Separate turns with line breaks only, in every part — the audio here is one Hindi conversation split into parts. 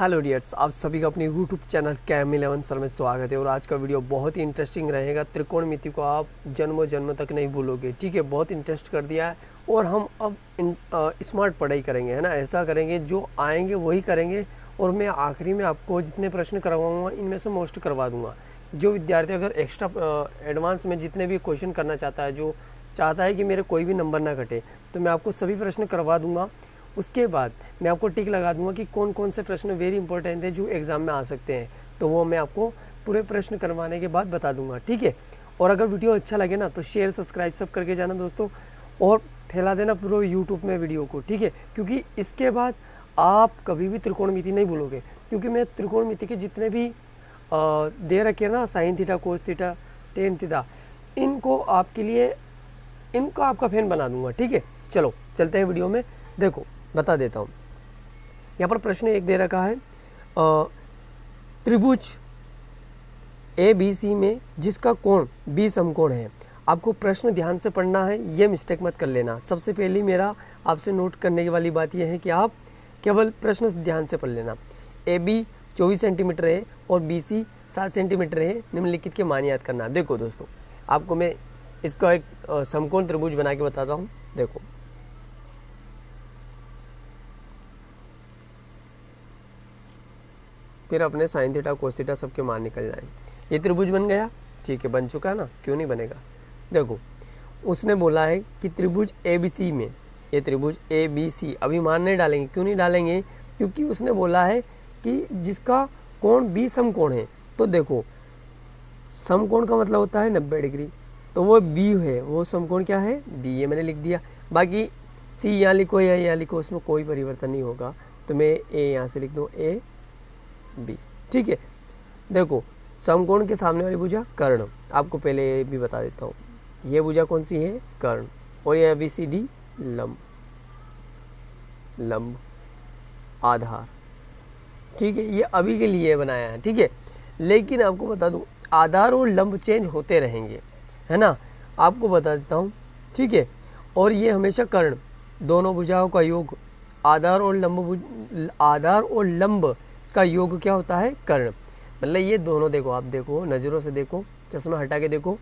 हेलो डियर्स, आप सभी का अपने यूट्यूब चैनल Cam11 सर में स्वागत है। और आज का वीडियो बहुत ही इंटरेस्टिंग रहेगा। त्रिकोणमिति को आप जन्मों जन्म तक नहीं भूलोगे। ठीक है, बहुत इंटरेस्ट कर दिया है और हम अब स्मार्ट पढ़ाई करेंगे, है ना। ऐसा करेंगे जो आएंगे वही करेंगे। और मैं आखिरी में आपको जितने प्रश्न करवाऊँगा इनमें से मोस्ट करवा दूँगा। जो विद्यार्थी अगर एक्स्ट्रा एडवांस में जितने भी क्वेश्चन करना चाहता है, जो चाहता है कि मेरे कोई भी नंबर ना कटे, तो मैं आपको सभी प्रश्न करवा दूँगा। उसके बाद मैं आपको टिक लगा दूंगा कि कौन कौन से प्रश्न वेरी इंपॉर्टेंट है जो एग्ज़ाम में आ सकते हैं, तो वो मैं आपको पूरे प्रश्न करवाने के बाद बता दूंगा। ठीक है, और अगर वीडियो अच्छा लगे ना तो शेयर सब्सक्राइब सब करके जाना दोस्तों, और फैला देना पूरे यूट्यूब में वीडियो को। ठीक है, क्योंकि इसके बाद आप कभी भी त्रिकोणमिति नहीं भूलोगे, क्योंकि मैं त्रिकोणमिति के जितने भी दे रखे हैं ना, sine theta, cos theta, tan theta, इनको आपके लिए इनको आपका फैन बना दूंगा। ठीक है, चलो चलते हैं वीडियो में। देखो बता देता हूँ, यहाँ पर प्रश्न एक दे रखा है, त्रिभुज ABC में जिसका कोण B समकोण है। आपको प्रश्न ध्यान से पढ़ना है, ये मिस्टेक मत कर लेना। सबसे पहली मेरा आपसे नोट करने वाली बात यह है कि आप केवल प्रश्न ध्यान से पढ़ लेना। AB 24 सेंटीमीटर है और BC 7 सेंटीमीटर है, निम्नलिखित के मान याद करना। देखो दोस्तों, आपको मैं इसका एक समकोण त्रिभुज बना के बताता हूँ। देखो, फिर अपने साइन थीटा कोस थीटा सबके मान निकल जाएंगे। ये त्रिभुज बन गया। ठीक है, बन चुका है ना, क्यों नहीं बनेगा। देखो, उसने बोला है कि त्रिभुज ABC में, ये त्रिभुज ABC, अभी मान नहीं डालेंगे। क्यों नहीं डालेंगे? क्योंकि उसने बोला है कि जिसका कोण B समकोण है। तो देखो, समकोण का मतलब होता है 90 डिग्री, तो वो B है, वो समकोण क्या है? B। ये मैंने लिख दिया। बाकी C यहाँ लिखो या यहाँ लिखो, उसमें कोई परिवर्तन नहीं होगा। तो मैं A यहाँ से लिख दूँ, AB। ठीक है, देखो समकोण के सामने वाली भुजा कर्ण, आपको पहले ये भी बता देता हूँ। ये भुजा कौन सी है? कर्ण। और ये अभी सीधी लंब, लंब आधार। ठीक है, ये अभी के लिए बनाया है। ठीक है, लेकिन आपको बता दूँ आधार और लंब चेंज होते रहेंगे, है ना, आपको बता देता हूँ। ठीक है, और ये हमेशा कर्ण, दोनों भुजाओं का योग, आधार और लंब का योग क्या होता है? कर्ण। मतलब ये दोनों, देखो आप देखो, नज़रों से देखो, चश्मा हटा के देखो,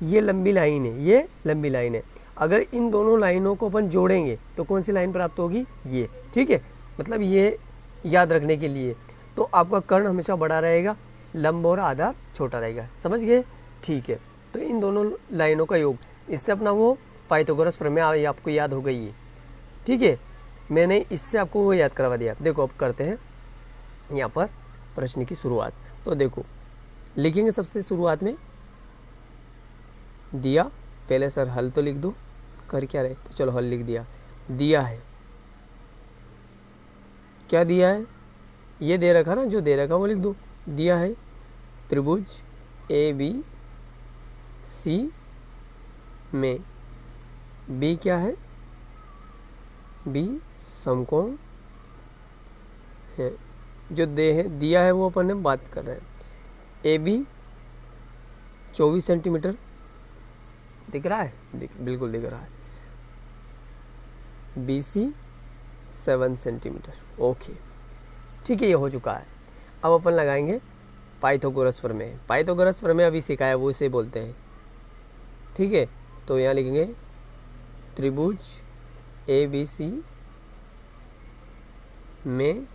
ये लंबी लाइन है, ये लंबी लाइन है। अगर इन दोनों लाइनों को अपन जोड़ेंगे तो कौन सी लाइन प्राप्त होगी? ये। ठीक है, मतलब ये याद रखने के लिए, तो आपका कर्ण हमेशा बड़ा रहेगा, लंब और आधार छोटा रहेगा। समझ गए? ठीक है, तो इन दोनों लाइनों का योग, इससे अपना वो पाइथागोरस प्रमेय आपको याद हो गई है। ठीक है, मैंने इससे आपको वो याद करवा दिया। देखो अब करते हैं यहाँ पर प्रश्न की शुरुआत। तो देखो, लिखेंगे सबसे शुरुआत में दिया। पहले सर हल तो लिख दो, कर क्या रहे, तो चलो हल लिख दिया। दिया है, क्या दिया है? ये दे रखा ना, जो दे रखा वो लिख दो। दिया है त्रिभुज ABC में B क्या है? B समकोण है। जो दिया है वो अपन ने बात कर रहे हैं। AB 24 सेंटीमीटर दिख रहा है? बिल्कुल दिख रहा है। BC 7 centimetre. ओके, ठीक है, ये हो चुका है। अब अपन लगाएंगे पाइथागोरस प्रमेय। पाइथागोरस प्रमेय अभी सिखाया, वो इसे बोलते हैं। ठीक है, तो यहाँ लिखेंगे त्रिभुज ABC में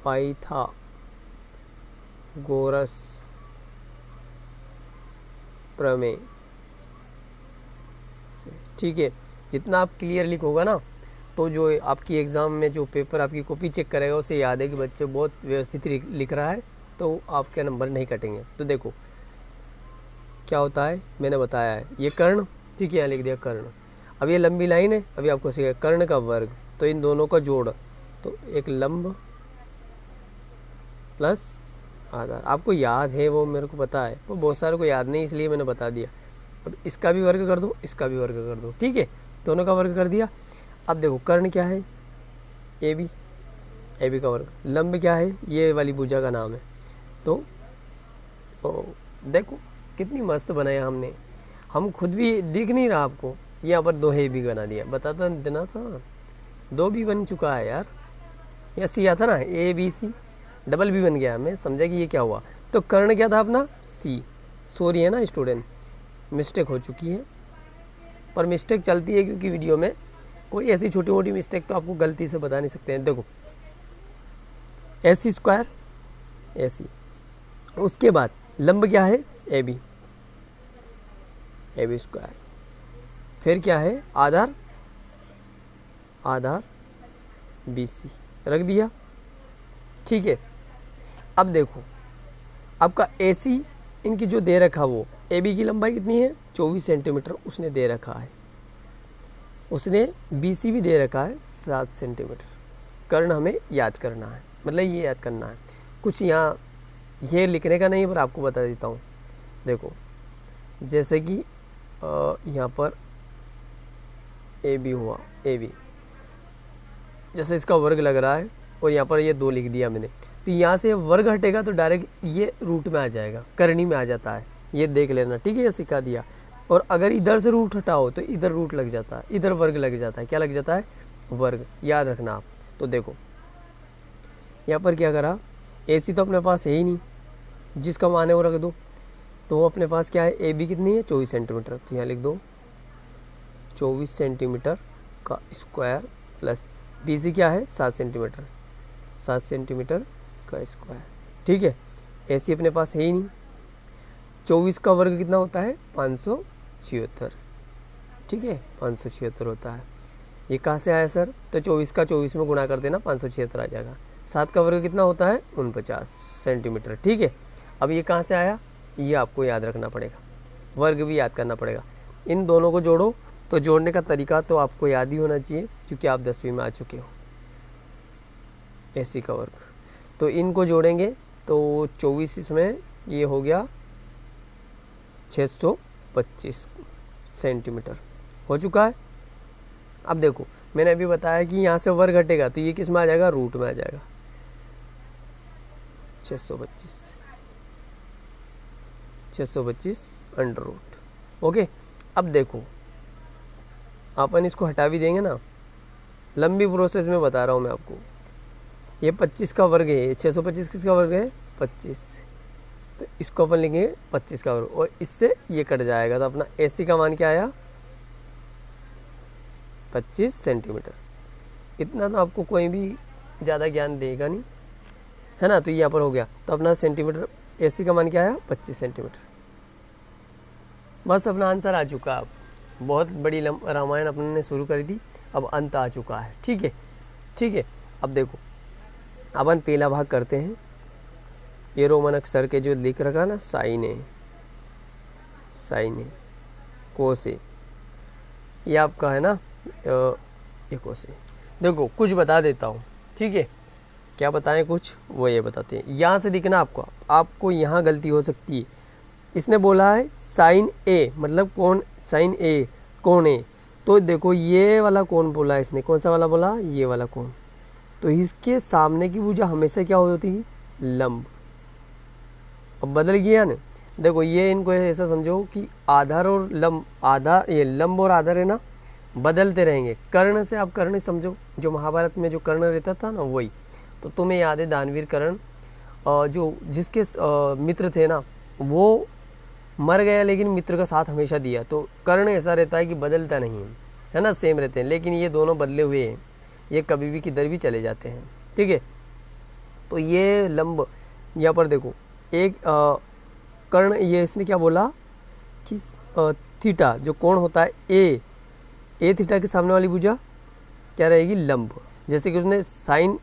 पाइथागोरस प्रमेय से। ठीक है, जितना आप क्लियर लिखोगा ना, तो जो आपकी एग्ज़ाम में जो पेपर आपकी कॉपी चेक करेगा उसे याद है कि बच्चे बहुत व्यवस्थित लिख रहा है, तो आपके नंबर नहीं कटेंगे। तो देखो क्या होता है, मैंने बताया है, ये कर्ण। ठीक है, यहाँ लिख दिया कर्ण। अब ये लंबी लाइन है, अभी आपको सीखा कर्ण का वर्ग, तो इन दोनों का जोड़, तो एक लंब प्लस आधार। आपको याद है, वो मेरे को पता है, वो बहुत सारे को याद नहीं, इसलिए मैंने बता दिया। अब इसका भी वर्ग कर दो, इसका भी वर्ग कर दो। ठीक है, दोनों का वर्ग कर दिया। अब देखो कर्ण क्या है? AB का वर्ग। लंब क्या है? ये वाली भुजा का नाम है। तो देखो कितनी मस्त बनाया हमने, हम खुद भी दिख नहीं रहा आपको, यहाँ पर 2 AB बना दिया, बताता देना था। 2 भी बन चुका है यार, या सी आता ना, A B C, double B बन गया, मैं समझा कि ये क्या हुआ। तो कर्ण क्या था अपना, सी। सॉरी है ना स्टूडेंट, मिस्टेक हो चुकी है, पर मिस्टेक चलती है क्योंकि वीडियो में कोई ऐसी छोटी मोटी मिस्टेक तो आपको गलती से बता नहीं सकते हैं। देखो ए सी स्क्वायर, ए सी, उसके बाद लंब क्या है, A B, A B square, फिर क्या है आधार, आधार बी सी रख दिया, ठीक है। अब देखो आपका ए सी इनकी जो दे रखा, वो ए बी की लंबाई कितनी है 24 सेंटीमीटर उसने दे रखा है, उसने बी सी भी दे रखा है 7 सेंटीमीटर। कर्ण हमें याद करना है, मतलब ये याद करना है, कुछ यहाँ ये लिखने का नहीं पर आपको बता देता हूँ। देखो जैसे कि यहाँ पर ए बी हुआ, ए बी जैसे इसका वर्ग लग रहा है और यहाँ पर ये 2 लिख दिया मैंने, तो यहाँ से वर्ग हटेगा तो डायरेक्ट ये रूट में आ जाएगा, करनी में आ जाता है, ये देख लेना, ठीक है, ये सिखा दिया। और अगर इधर से रूट हटाओ तो इधर रूट लग जाता है, इधर वर्ग लग जाता है, क्या लग जाता है, वर्ग, याद रखना आप। तो देखो यहाँ पर क्या करा, ए सी तो अपने पास है ही नहीं, जिसका मान है वो रख दो, तो अपने पास क्या है, ए बी कितनी है 24 सेंटीमीटर, तो यहाँ लिख दो 24 सेंटीमीटर का स्क्वायर प्लस बी सी क्या है 7 सेंटीमीटर, 7 सेंटीमीटर का स्क्वायर, ठीक है। ए सी अपने पास है ही नहीं, 24 का वर्ग कितना होता है 576, ठीक है, 576 होता है। ये कहाँ से आया सर, तो 24 का 24 में गुणा कर देना 576 आ जाएगा। 7 का वर्ग कितना होता है 49 सेंटीमीटर, ठीक है। अब ये कहाँ से आया, ये आपको याद रखना पड़ेगा, वर्ग भी याद करना पड़ेगा। इन दोनों को जोड़ो, तो जोड़ने का तरीका तो आपको याद ही होना चाहिए क्योंकि आप 10वीं में आ चुके हो। ए सी का वर्ग, तो इनको जोड़ेंगे तो 24 इसमें ये हो गया 625 सेंटीमीटर हो चुका है। अब देखो मैंने अभी बताया कि यहाँ से वर्ग हटेगा तो ये किस में आ जाएगा, रूट में आ जाएगा, 625 अंडर रूट, ओके। अब देखो अपन इसको हटा भी देंगे ना, लंबी प्रोसेस में बता रहा हूँ मैं आपको। ये 25 का वर्ग है, 625 किसका वर्ग है 25, तो इसको अपन लिखेंगे 25 का वर्ग और इससे ये कट जाएगा, तो अपना ए सी का मान क्या आया 25 सेंटीमीटर। इतना तो आपको कोई भी ज़्यादा ज्ञान देगा नहीं, है ना। तो यहाँ पर हो गया, तो अपना सेंटीमीटर ए सी का मान क्या आया 25 सेंटीमीटर। बस अपना आंसर आ चुका। अब बहुत बड़ी रामायण अपने ने शुरू कर दी, अब अंत आ चुका है, ठीक है, ठीक है। अब देखो अपन पहला भाग करते हैं। ये रोमन अक्षर के जो लिख रखा ना, साइन ए, साइन ए, कोस ए, ये आपका है ना, ये कोस ए। देखो कुछ बता देता हूँ, ठीक है, क्या बताएं कुछ, वो ये बताते हैं। यहाँ से दिखना आपको यहाँ गलती हो सकती है। इसने बोला है साइन ए, मतलब कौन, साइन ए कौन है, तो देखो ये वाला कौन बोला है इसने, कौन सा वाला बोला, ये वाला कौन, तो इसके सामने की भुजा हमेशा क्या होती है, लंब। अब बदल गया ना, देखो ये इनको ऐसा समझो कि आधार और लंब, आधार, ये लंब और आधार है ना, बदलते रहेंगे। कर्ण से आप कर्ण समझो, जो महाभारत में जो कर्ण रहता था ना वही, तो तुम्हें याद है दानवीर कर्ण, जो जिसके मित्र थे ना वो मर गया लेकिन मित्र का साथ हमेशा दिया, तो कर्ण ऐसा रहता है कि बदलता नहीं है ना, सेम रहते हैं। लेकिन ये दोनों बदले हुए हैं, ये कभी भी किधर भी चले जाते हैं, ठीक है। तो ये लंब यहाँ पर देखो, एक कर्ण, ये इसने क्या बोला कि थीटा जो कोण होता है ए थीटा के सामने वाली भुजा क्या रहेगी, लंब। जैसे कि उसने साइन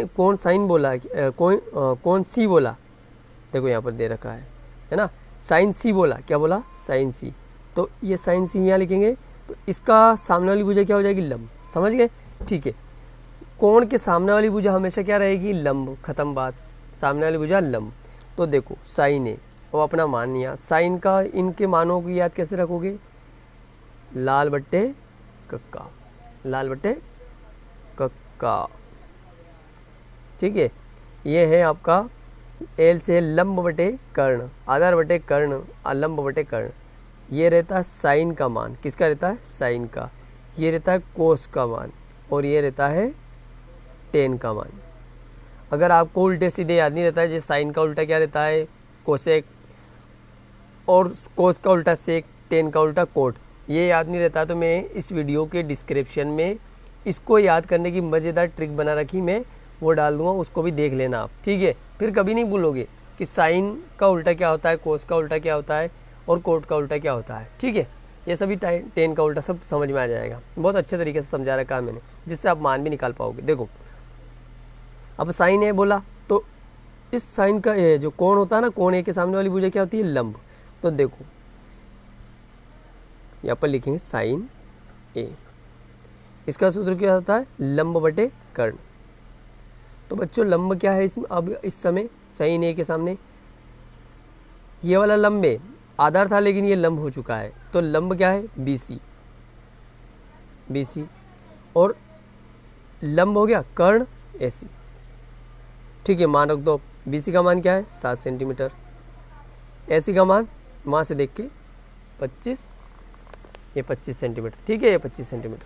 कोण साइन बोला, कोण सी बोला, देखो यहाँ पर दे रखा है ना, साइन सी बोला, क्या बोला, साइन सी, तो ये साइन सी यहाँ लिखेंगे, तो इसका सामने वाली भुजा क्या हो जाएगी, लंब, समझ गए, ठीक है। कोण के सामने वाली भुजा हमेशा क्या रहेगी, लंब, खत्म बात, सामने वाली भुजा लंब। तो देखो साइन है वो अपना मान लिया, साइन का इनके मानों की याद कैसे रखोगे, लाल बट्टे कक्का, लाल बट्टे कक्का, ठीक है। ये है आपका एल से लंब बटे कर्ण, आधार बटे कर्ण, लंब बटे कर्ण। ये रहता है साइन का मान, किसका रहता है, साइन का। ये रहता है कोस का मान, और ये रहता है टेन का मान। अगर आपको उल्टे सीधे याद नहीं रहता है, जैसे साइन का उल्टा क्या रहता है कोसेक, और कोस का उल्टा सेक, टेन का उल्टा कोट, ये याद नहीं रहता तो मैं इस वीडियो के डिस्क्रिप्शन में इसको याद करने की मज़ेदार ट्रिक बना रखी, मैं वो डाल दूंगा, उसको भी देख लेना आप, ठीक है। फिर कभी नहीं भूलोगे कि साइन का उल्टा क्या होता है, कोस का उल्टा क्या होता है और कोट का उल्टा क्या होता है, ठीक है। ये सभी टेन का उल्टा सब समझ में आ जाएगा। बहुत अच्छे तरीके से समझा रखा है मैंने, जिससे आप मान भी निकाल पाओगे। देखो अब साइन ए बोला तो इस साइन का ए जो कोण होता है ना, कोण ए के सामने वाली भुजा क्या होती है, लंब। तो देखो यहाँ पर लिखेंगे साइन ए, इसका सूत्र क्या होता है, लंब बटे कर्ण। तो बच्चों लंब क्या है इसमें, अब इस समय साइन ए के सामने ये वाला लंब है, आधार था लेकिन ये लंब हो चुका है, तो लंब क्या है बी सी, बी सी, और लंब हो गया कर्ण ए सी, ठीक है। मान रख दो, बी सी का मान क्या है 7 सेंटीमीटर, ए सी का मान वहाँ से देख के 25, ये 25 सेंटीमीटर, ठीक है। ये 25 सेंटीमीटर,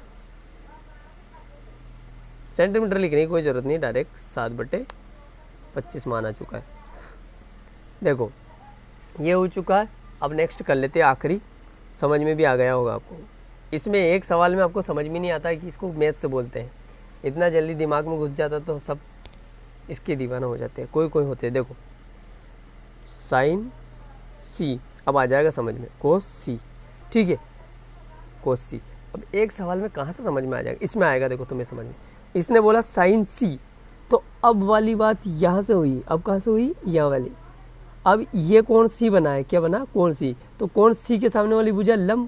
सेंटीमीटर लिखने की कोई ज़रूरत नहीं, डायरेक्ट 7/25 मान आ चुका है। देखो ये हो चुका है। अब नेक्स्ट कर लेते हैं आखिरी, समझ में भी आ गया होगा आपको। इसमें एक सवाल में आपको समझ में नहीं आता है कि इसको मैथ से बोलते हैं, इतना जल्दी दिमाग में घुस जाता तो सब इसके दीवाना हो जाते हैं, कोई कोई होते हैं। देखो साइन सी, अब आ जाएगा समझ में, कोस सी, ठीक है, कोस सी। अब एक सवाल में कहाँ से समझ में आ जाएगा, इसमें आएगा। देखो तुम्हें समझ में, इसने बोला साइन सी, तो अब वाली बात यहाँ से हुई, अब कहाँ से हुई, यहाँ वाली। अब ये कौन सी बना है, क्या बना, कौन सी, तो कौन सी के सामने वाली भुजा लंब।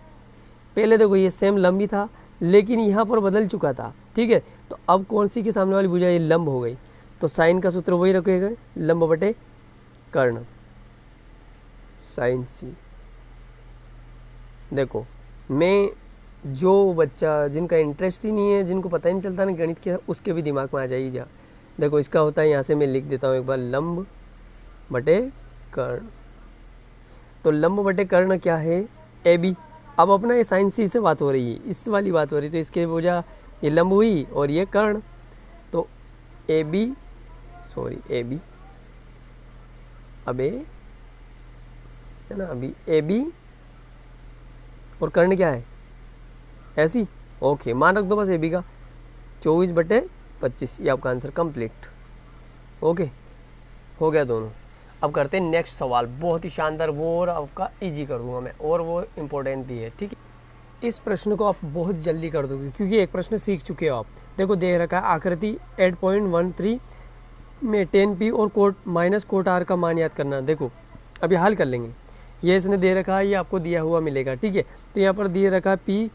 पहले देखो ये सेम लंब ही था लेकिन यहाँ पर बदल चुका था, ठीक है। तो अब कौन सी के सामने वाली भुजा ये लंब हो गई, तो साइन का सूत्र वही रखेगा, लंब बटे कर्ण, साइन सी। देखो मैं जो बच्चा जिनका इंटरेस्ट ही नहीं है, जिनको पता ही नहीं चलता ना गणित क्या, उसके भी दिमाग में आ जाएगी जा। देखो इसका होता है, यहाँ से मैं लिख देता हूँ एक बार, लंब बटे कर्ण। तो लंब बटे कर्ण क्या है, ए बी। अब अपना ये साइन सी से बात हो रही है, इस वाली बात हो रही है, तो इसके वजह ये लंब हुई और ये कर्ण, तो A B, sorry A B, अब ए है ना, अभी ए बी और कर्ण क्या है ऐसी, ओके। मान रख दो बस ए बी का 24/25, ये आपका आंसर कंप्लीट, ओके हो गया दोनों। अब करते हैं नेक्स्ट सवाल, बहुत ही शानदार, वो और आपका इजी कर दूंगा मैं, और वो इम्पोर्टेंट भी है, ठीक है। इस प्रश्न को आप बहुत जल्दी कर दोगे क्योंकि एक प्रश्न सीख चुके हो आप। देखो दे रखा है आकृति 8.13 में 10p और कोट माइनस कोट आर का मान याद करना। देखो अभी हल कर लेंगे, ये इसने दे रखा है, ये आपको दिया हुआ मिलेगा, ठीक है। तो यहाँ पर दिए रखा है p,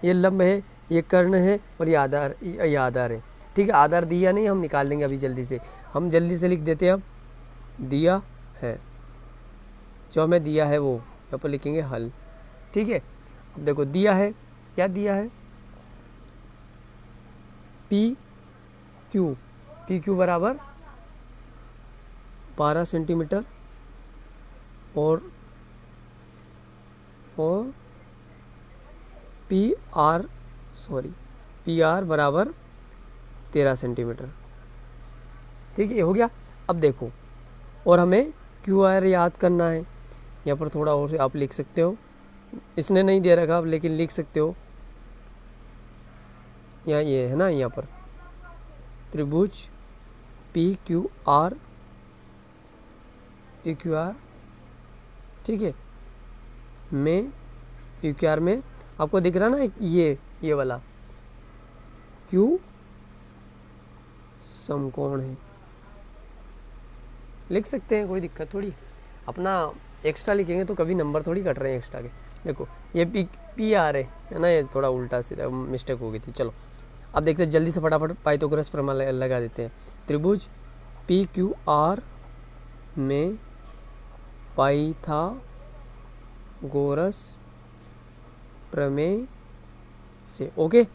ये लंब है, ये कर्ण है और ये आधार है, ठीक है। आधार दिया नहीं, हम निकाल लेंगे अभी जल्दी से, हम जल्दी से लिख देते हैं। अब दिया है, जो हमें दिया है वो यहाँ पर लिखेंगे हल, ठीक है। अब देखो दिया है, क्या दिया है, पी क्यू बराबर 12 सेंटीमीटर और पी आर बराबर 13 सेंटीमीटर, ठीक है, ये हो गया। अब देखो और हमें क्यू आर याद करना है, यहाँ पर थोड़ा और आप लिख सकते हो, इसने नहीं दे रखा लेकिन लिख सकते हो, यहाँ ये है ना, यहाँ पर त्रिभुज पी क्यू आर, ठीक है, में पी क्यू आर में आपको दिख रहा ना ये वाला क्यू समकोण है, लिख सकते हैं, कोई दिक्कत थोड़ी। अपना एक्स्ट्रा लिखेंगे तो कभी नंबर थोड़ी कट रहे हैं एक्स्ट्रा के। देखो ये पी आर है ना, ये थोड़ा उल्टा सीधा मिस्टेक हो गई थी। चलो अब देखते हैं जल्दी से फटाफट पाइथागोरस प्रमेय लगा देते हैं। त्रिभुज पी क्यू आर में पाइथागोरस प्रमेय से, ओके।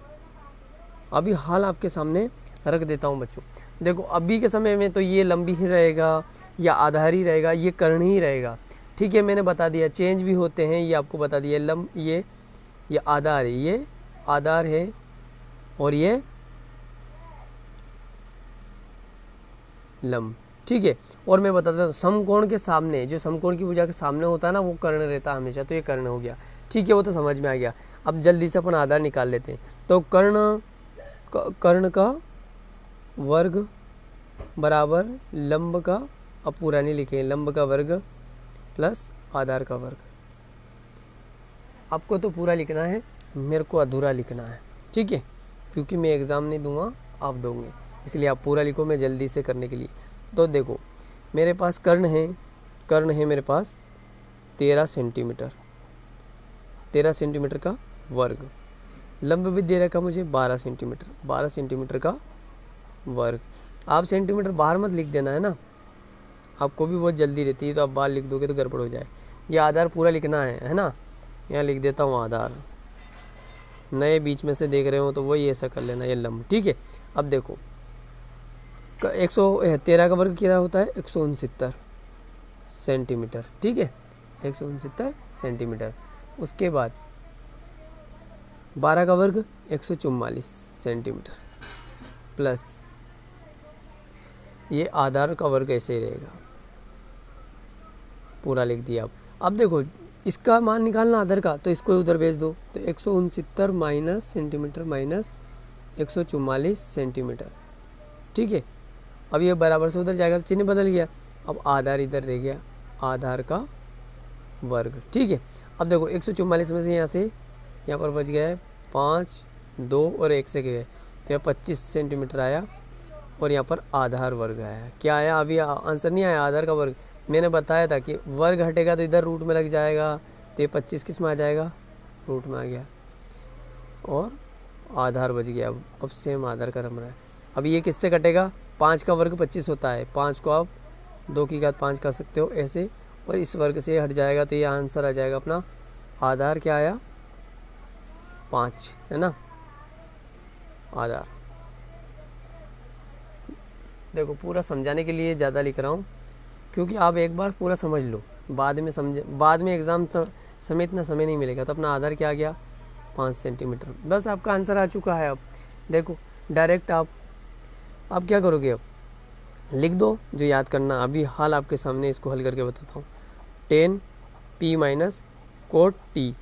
अभी हाल आपके सामने रख देता हूँ बच्चों। देखो अभी के समय में तो ये लंबी ही रहेगा या आधार ही रहेगा, ये कर्ण ही रहेगा, ठीक है। मैंने बता दिया चेंज भी होते हैं, ये आपको बता दिया। लंब ये आधार है, ये आधार है और ये लंब, ठीक है। और मैं बताता हूँ समकोण के सामने, जो समकोण की भुजा के सामने होता है ना, वो कर्ण रहता है हमेशा, तो ये कर्ण हो गया, ठीक है, वो तो समझ में आ गया। अब जल्दी से अपन आधार निकाल लेते हैं। तो कर्ण का वर्ग बराबर लंब का, अब पूरा नहीं लिखे, लंब का वर्ग प्लस आधार का वर्ग। आपको तो पूरा लिखना है, मेरे को अधूरा लिखना है, ठीक है, क्योंकि मैं एग्ज़ाम नहीं दूंगा, आप दोगे, इसलिए आप पूरा लिखो मैं जल्दी से करने के लिए। तो देखो मेरे पास कर्ण है मेरे पास 13 सेंटीमीटर, 13 सेंटीमीटर का वर्ग। लंब भी दे रखा मुझे 12 सेंटीमीटर, 12 सेंटीमीटर का वर्ग। आप सेंटीमीटर बाहर मत लिख देना है ना, आपको भी बहुत जल्दी रहती है, तो आप बाहर लिख दोगे तो गड़बड़ हो जाए। ये आधार पूरा लिखना है ना, यहाँ लिख देता हूँ आधार। नए बीच में से देख रहे हो तो वही ऐसा कर लेना, ये लंब, ठीक है। अब देखो 113 का वर्ग क्या होता है, 169 सेंटीमीटर, ठीक है, 169 सेंटीमीटर। उसके बाद 12 का वर्ग 144 सेंटीमीटर प्लस ये आधार का वर्ग ऐसे ही रहेगा, पूरा लिख दिया। अब देखो इसका मान निकालना आधार का, तो इसको उधर भेज दो, तो 169 माइनस सेंटीमीटर माइनस 144 सेंटीमीटर, ठीक है। अब ये बराबर से उधर जाएगा तो चिन्ह बदल गया, अब आधार इधर रह गया, आधार का वर्ग, ठीक है। अब देखो 144 में से यहाँ पर बच गया है 5, 2 और 1 से गए, तो यहाँ 25 सेंटीमीटर आया, और यहाँ पर आधार वर्ग आया। क्या आया, अभी आंसर नहीं आया, आधार का वर्ग। मैंने बताया था कि वर्ग हटेगा तो इधर रूट में लग जाएगा, तो ये 25 किस में आ जाएगा, रूट में आ गया, और आधार बच गया। अब सेम आधार का नंबर है। अब ये किससे कटेगा, 5 का वर्ग 25 होता है, 5 को आप 2 की घात 5 कर सकते हो ऐसे, और इस वर्ग से हट जाएगा, तो ये आंसर आ जाएगा अपना। आधार क्या आया, 5, है ना, आधार। देखो पूरा समझाने के लिए ज़्यादा लिख रहा हूँ, क्योंकि आप एक बार पूरा समझ लो, बाद में समझे, बाद में एग्ज़ाम समय इतना समय नहीं मिलेगा। तो अपना आधार क्या आ गया, 5 सेंटीमीटर, बस आपका आंसर आ चुका है। अब देखो डायरेक्ट आप क्या करोगे, अब लिख दो जो याद करना। अभी हाल आपके सामने, इसको हल करके बताता हूँ। 10 P minus cot T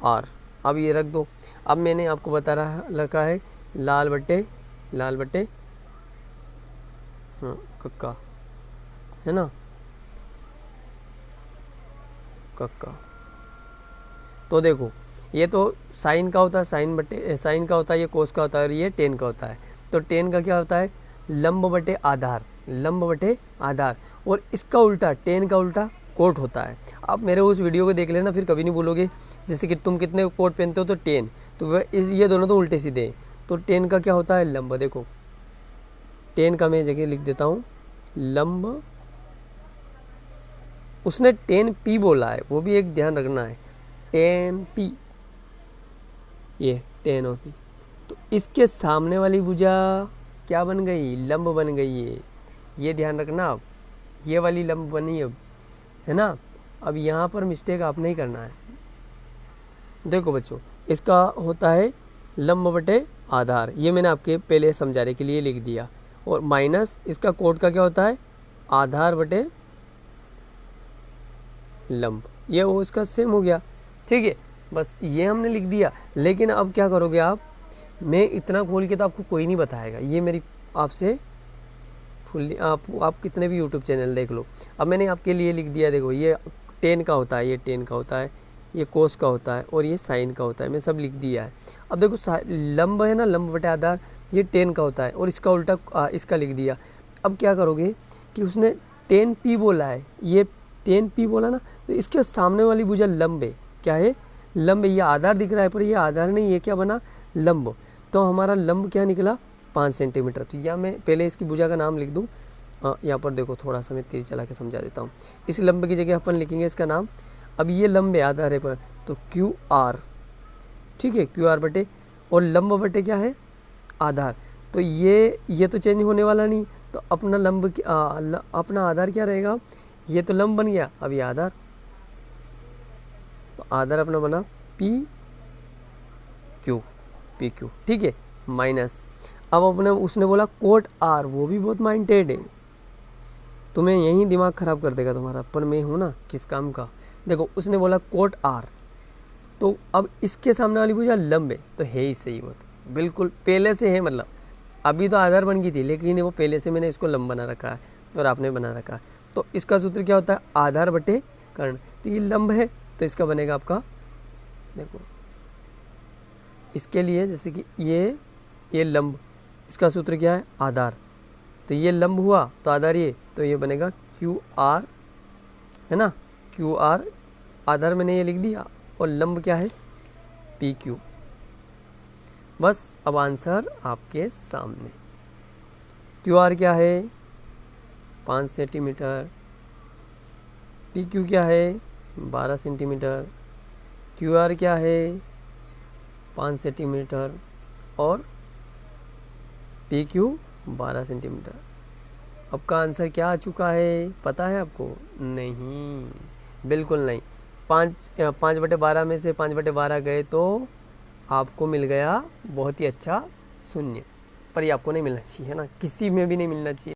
R, अब ये रख दो। अब मैंने आपको बता रखा है लाल बट्टे हाँ कक्का, है ना, कक्का। तो देखो ये तो साइन का होता है, साइन का होता है, ये कोस का होता है, और ये टेन का होता है। तो टेन का क्या होता है, लंब बटे आधार, और इसका उल्टा, टेन का उल्टा कोट होता है। आप मेरे उस वीडियो को देख लेना, फिर कभी नहीं बोलोगे। जैसे कि तुम कितने कोट पहनते हो, तो टेन, तो ये दोनों तो उल्टे सीधे हैं। तो टेन का क्या होता है, लंब। देखो टेन का मैं जगह लिख देता हूँ लंब, उसने 10P बोला है, वो भी एक ध्यान रखना है, 10P, ये 10OP। तो इसके सामने वाली भुजा क्या बन गई, लंब बन गई है, ये ध्यान रखना। अब ये वाली लंब बनी अब, है ना। अब यहाँ पर मिस्टेक आप नहीं करना है। देखो बच्चों, इसका होता है लंब बटे आधार, ये मैंने आपके पहले समझाने के लिए लिख दिया, और माइनस इसका कोट का क्या होता है, आधार बटे लंब, ये वो इसका सेम हो गया, ठीक है। बस ये हमने लिख दिया। लेकिन अब क्या करोगे आप, मैं इतना खोल के तो आपको कोई नहीं बताएगा, ये मेरी आपसे फुल्ली, आप कितने भी यूट्यूब चैनल देख लो। अब मैंने आपके लिए लिख दिया, देखो ये 10 का होता है, ये 10 का होता है, ये कोस का होता है, और ये साइन का होता है, मैं सब लिख दिया है। अब देखो लंब है ना, लंब बटे आधार, ये 10 का होता है, और इसका उल्टा इसका लिख दिया। अब क्या करोगे कि उसने 10P बोला है, ये 10P बोला ना, तो इसके सामने वाली भुजा लंब है, क्या है, लंब। ये आधार दिख रहा है, पर ये आधार नहीं, ये क्या बना, लंब। तो हमारा लंब क्या निकला, 5 सेंटीमीटर। तो या मैं पहले इसकी भुजा का नाम लिख दूँ, यहाँ पर देखो थोड़ा सा मैं तीर चला के समझा देता हूँ। इस लंब की जगह अपन लिखेंगे इसका नाम। अब ये लंब है आधार है पर, तो QR, ठीक है, QR बटे, और लंब बटे क्या है, आधार। तो ये तो चेंज होने वाला नहीं, तो अपना लंब अपना आधार क्या रहेगा, ये तो लंब बन गया, अब ये आधार, तो आधार अपना बना PQ, ठीक है, माइनस। अब अपने उसने बोला कोट R, वो भी बहुत माइंडेड है, तुम्हें यही दिमाग ख़राब कर देगा तुम्हारा, पर मैं हूँ ना किस काम का। देखो उसने बोला कोट आर, तो अब इसके सामने वाली भुजा लंब है, तो है ही सही वो, तो बिल्कुल पहले से है, मतलब अभी तो आधार बन गई थी, लेकिन वो पहले से मैंने इसको लंब बना रखा है और आपने बना रखा है। तो इसका सूत्र क्या होता है, आधार बटे कर्ण। तो ये लंब है, तो इसका बनेगा आपका, देखो इसके लिए जैसे कि ये लंब, इसका सूत्र क्या है, आधार। तो ये लंब हुआ तो आधार ये, तो ये बनेगा क्यू आर, है ना, क्यू आर, आधार मैंने ये लिख दिया, और लंब क्या है, पी क्यू। बस अब आंसर आपके सामने। क्यू आर क्या है, 5 सेंटीमीटर, पी क्यू क्या है, 12 सेंटीमीटर, क्यू आर क्या है, 5 सेंटीमीटर, और पी क्यू 12 सेंटीमीटर। आपका आंसर क्या आ चुका है, पता है आपको? नहीं, बिल्कुल नहीं। 5/12 में से 5/12 गए तो आपको मिल गया बहुत ही अच्छा शून्य, पर ये आपको नहीं मिलना चाहिए, है ना, किसी में भी नहीं मिलना चाहिए।